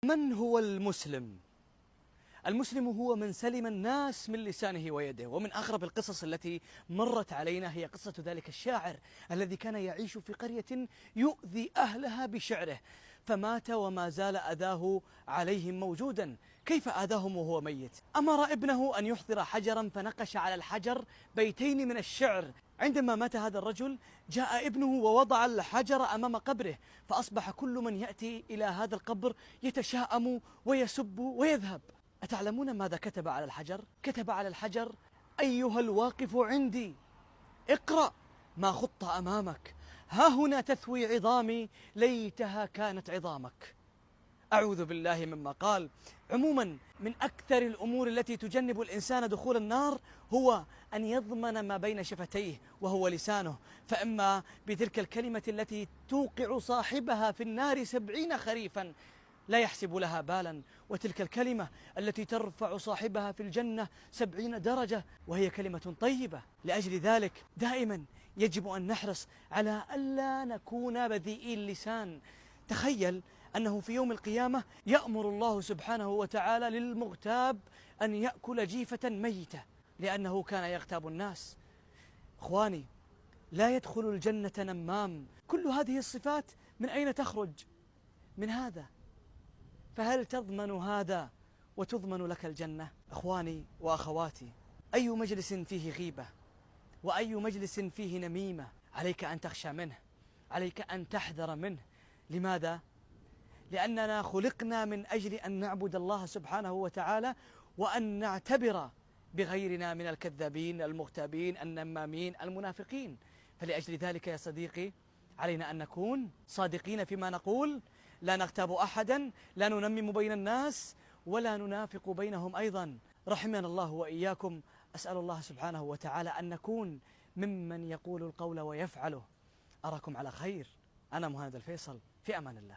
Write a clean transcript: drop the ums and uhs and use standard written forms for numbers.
من هو المسلم؟ المسلم هو من سلم الناس من لسانه ويده. ومن أغرب القصص التي مرت علينا هي قصة ذلك الشاعر الذي كان يعيش في قرية يؤذي أهلها بشعره فمات وما زال أذاه عليهم موجودا. كيف آذاهم وهو ميت؟ أمر ابنه أن يحضر حجرا فنقش على الحجر بيتين من الشعر. عندما مات هذا الرجل جاء ابنه ووضع الحجر أمام قبره، فأصبح كل من يأتي إلى هذا القبر يتشاءم ويسب ويذهب. أتعلمون ماذا كتب على الحجر؟ كتب على الحجر: أيها الواقف عندي، اقرأ ما خط أمامك، ها هنا تثوي عظامي ليتها كانت عظامك. أعوذ بالله مما قال. عموما من أكثر الأمور التي تجنب الإنسان دخول النار هو أن يضمن ما بين شفتيه وهو لسانه، فإما بتلك الكلمة التي توقع صاحبها في النار 70 خريفا لا يحسب لها بالا، وتلك الكلمة التي ترفع صاحبها في الجنة 70 درجة وهي كلمة طيبة. لأجل ذلك دائما يجب أن نحرص على ألا نكون بذيئي اللسان. تخيل أنه في يوم القيامة يأمر الله سبحانه وتعالى للمغتاب أن يأكل جيفة ميتة لأنه كان يغتاب الناس. إخواني، لا يدخل الجنة نمام. كل هذه الصفات من أين تخرج؟ من هذا. فهل تضمن هذا وتضمن لك الجنة؟ إخواني وأخواتي، أي مجلس فيه غيبة وأي مجلس فيه نميمة عليك أن تخشى منه، عليك أن تحذر منه. لماذا؟ لأننا خلقنا من أجل أن نعبد الله سبحانه وتعالى وأن نعتبر بغيرنا من الكذابين المغتابين النمامين المنافقين. فلأجل ذلك يا صديقي علينا أن نكون صادقين فيما نقول، لا نغتاب أحدا، لا ننمم بين الناس ولا ننافق بينهم أيضا. رحمنا الله وإياكم. أسأل الله سبحانه وتعالى أن نكون ممن يقول القول ويفعله. أراكم على خير. أنا مهند الفيصل، في أمان الله.